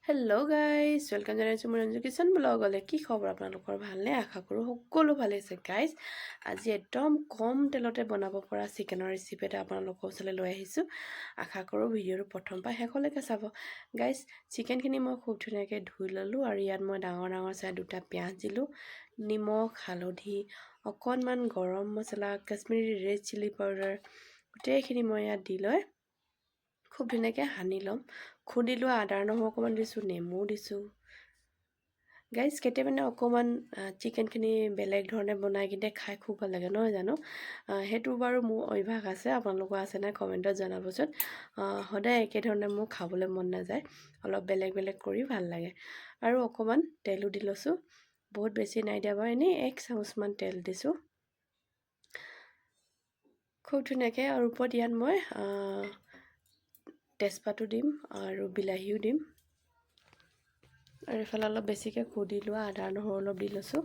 Hello' guys welcome জনাইছোঁ মোৰ Ranju kitchen ব্লগলৈ। কি খবৰ আপোনালোকৰ? ভালনে? আশা কৰোঁ সকলো ভালে আছে। গাইজ আজি একদম কম তেলতে বনাব পৰা চিকেনৰ ৰেচিপি এটা আপোনালোকৰ ওচৰলৈ লৈ আহিছোঁ। আশা কৰোঁ ভিডিঅ'টো প্ৰথম পৰা শেষলৈকে চাব। গাইজ চিকেনখিনি মই খুব ধুনীয়াকৈ ধুই ল'লোঁ আৰু ইয়াত মই ডাঙৰ চাই দুটা পিঁয়াজ দিলোঁ, নিমখ, হালধি, অকণমান গৰম মছলা, কাশ্মীৰী ৰেড চিলি পাউডাৰ গোটেইখিনি মই ইয়াত দি লৈ খুব ধুনীয়াকৈ সানি ল'ম। খুন্দি লোৱা আদা নহৰু অকণমান দিছোঁ, নেমু দিছোঁ। গাইজ কেতিয়াবা অকণমান চিকেনখিনি বেলেগ ধৰণে বনাই কিনে খাই খুব ভাল লাগে নহয় জানো? সেইটো বাৰু মোৰ অভ্যাস আছে, আপোনালোকৰ আছে নাই কমেণ্টত জনাবচোন। সদায় একেধৰণে মোৰ খাবলৈ মন নাযায়, অলপ বেলেগ কৰি ভাল লাগে। আৰু অকণমান তেলো দি লৈছোঁ, বহুত বেছি নাই দিয়া বাৰু, এনেই 1 চামুচমান তেল দিছোঁ খুব ধুনীয়াকৈ। আৰু ওপৰত ইয়াত মই তেজপাতো দিম আৰু বিলাহীও দিম। আৰু এইফালে অলপ বেছিকৈ খুন্দি লোৱা আদা নহৰু অলপ দি লৈছোঁ।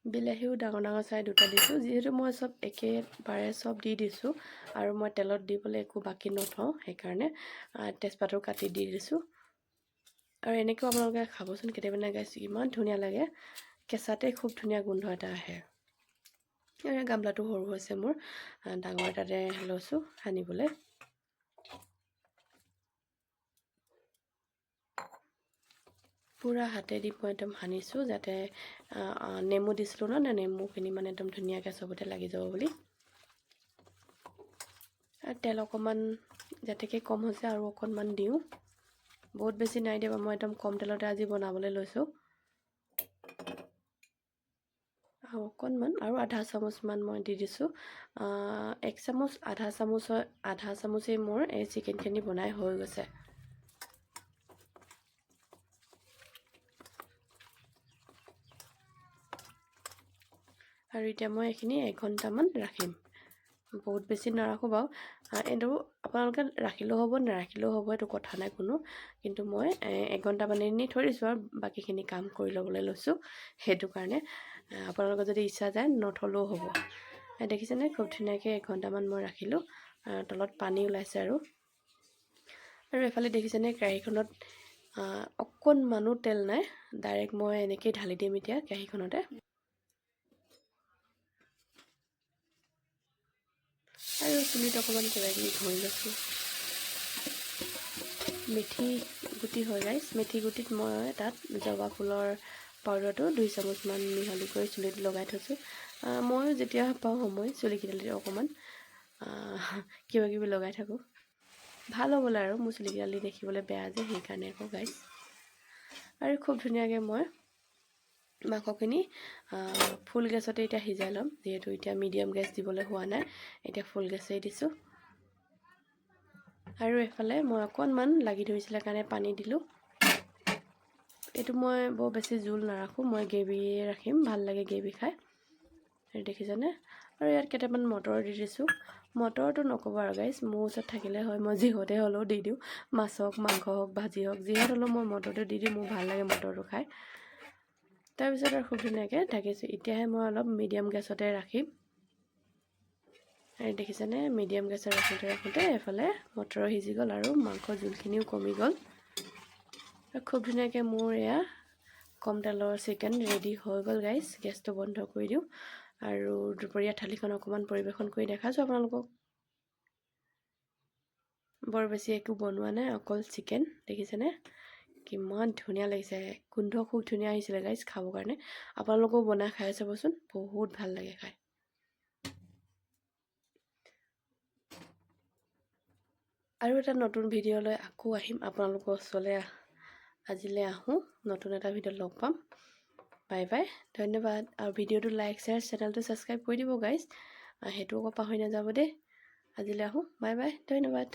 বিলাহীও ডাঙৰ চাই দুটা দিছোঁ, যিহেতু মই চব একেবাৰে চব দি দিছোঁ আৰু মই তেলত দিবলৈ একো বাকী নথওঁ, সেইকাৰণে তেজপাতো কাটি দি দিছোঁ। আৰু এনেকৈও আপোনালোকে খাবচোন কেতিয়াবা গাইছ, ইমান ধুনীয়া লাগে, কেঁচাতে খুব ধুনীয়া গোন্ধ এটা আহে। গামলাটো সৰু হৈছে মোৰ, ডাঙৰ এটাতে লৈছোঁ সানিবলৈ। পূৰা হাতেদি মই একদম সানিছোঁ, যাতে নেমু দিছিলোঁ ন, নেমুখিনি মানে একদম ধুনীয়াকৈ চবতে লাগি যাব বুলি। আৰু তেল অকণমান যাতেকৈ কম হৈছে আৰু অকণমান দিওঁ, বহুত বেছি নাই দিয়া, মই একদম কম তেলতে আজি বনাবলৈ লৈছোঁ। আৰু অকণমান আৰু আধা চামুচমান মই দি দিছোঁ। 1 চামুচ আধা চামুচেই মোৰ এই চিকেনখিনি বনাই হৈ গৈছে। আৰু এতিয়া মই এইখিনি 1 ঘণ্টামান ৰাখিম, বহুত বেছি নাৰাখোঁ বাৰু। এইটো আপোনালোকে ৰাখিলেও হ'ব নাৰাখিলেও হ'ব, এইটো কথা নাই কোনো, কিন্তু মই 1 ঘণ্টামান এনেই থৈ দিছোঁ আৰু বাকীখিনি কাম কৰি ল'বলৈ লৈছোঁ। সেইটো কাৰণে আপোনালোকৰ যদি ইচ্ছা যায় নথলেও হ'ব। দেখিছেনে খুব ধুনীয়াকৈ 1 ঘণ্টামান মই ৰাখিলোঁ, তলত পানী ওলাইছে। আৰু এফালে দেখিছেনে কেৰাহীখনত অকণমানো তেল নাই, ডাইৰেক্ট মই এনেকৈয়ে ঢালি দিম এতিয়া কেৰাহীখনতে। আৰু চুলিত অকণমান কিবাকিবি ঘঁহি লৈছোঁ। মেথি গুটি হয় গাইছ, মেথি গুটিত মই তাত জবা ফুলৰ পাউডাৰটো 2 চামুচমান মিহলি কৰি চুলিত লগাই থৈছোঁ। ময়ো যেতিয়া পাওঁ সময় চুলিকেইডালি অকণমান কিবাকিবি লগাই থাকোঁ, ভাল হ'বলৈ। আৰু মোৰ চুলিকেইডালি দেখিবলৈ বেয়া যে, সেইকাৰণে আকৌ গাইছ। আৰু খুব ধুনীয়াকৈ মই মাংসখিনি ফুল গেছতে এতিয়া সিজাই ল'ম, যিহেতু এতিয়া মিডিয়াম গেছ দিবলৈ হোৱা নাই, এতিয়া ফুল গেছেই দিছোঁ। আৰু এইফালে মই অকণমান লাগি ধৰিছিলে কাৰণে পানী দিলোঁ। এইটো মই বৰ বেছি জোল নাৰাখোঁ, মই গ্ৰেভিয়ে ৰাখিম, ভাল লাগে গ্ৰেভি খাই। আৰু দেখিছেনে? আৰু ইয়াত কেইটামান মটৰ দি দিছোঁ। মটৰটো নক'ব আৰু গাইছ, মোৰ ওচৰত থাকিলে হয় মই যিহতে হ'লেও দি দিওঁ, মাছ হওক মাংস হওক ভাজি হওক যিহত হ'লেও মই মটৰটো দি দিওঁ, মোৰ ভাল লাগে মটৰটো খাই। তাৰপিছত আৰু খুব ধুনীয়াকৈ ঢাকিছোঁ। এতিয়াহে মই অলপ মিডিয়াম গেছতে ৰাখিম। আৰু দেখিছেনে মিডিয়াম গেছত ৰাখোঁতে এফালে মটৰ সিজি গ'ল আৰু মাংসৰ জোলখিনিও কমি গ'ল। খুব ধুনীয়াকৈ মোৰ এয়া কম তেলৰ চিকেন ৰেডি হৈ গ'ল গাইছ। গেছটো বন্ধ কৰি দিওঁ আৰু দুপৰীয়া থালিখন অকণমান পৰিৱেশন কৰি দেখাইছোঁ আপোনালোকক। বৰ বেছি একো বনোৱা নাই, অকল চিকেন। দেখিছেনে কিমান ধুনীয়া লাগিছে, গোন্ধ খুব ধুনীয়া আহিছিলে গাইছ খাবৰ কাৰণে। আপোনালোকেও বনাই খাই চাবচোন, বহুত ভাল লাগে খাই। আৰু এটা নতুন ভিডিঅ' লৈ আকৌ আহিম আপোনালোকৰ ওচৰলৈ। আজিলৈ আহোঁ, নতুন এটা ভিডিঅ'ত লগ পাম। বাই বাই, ধন্যবাদ। আৰু ভিডিঅ'টো লাইক শ্বেয়াৰ, চেনেলটো ছাবস্ক্ৰাইব কৰি দিব গাইজ, সেইটো আকৌ পাহৰি নাযাব দেই। আজিলৈ আহোঁ, বাই বাই, ধন্যবাদ।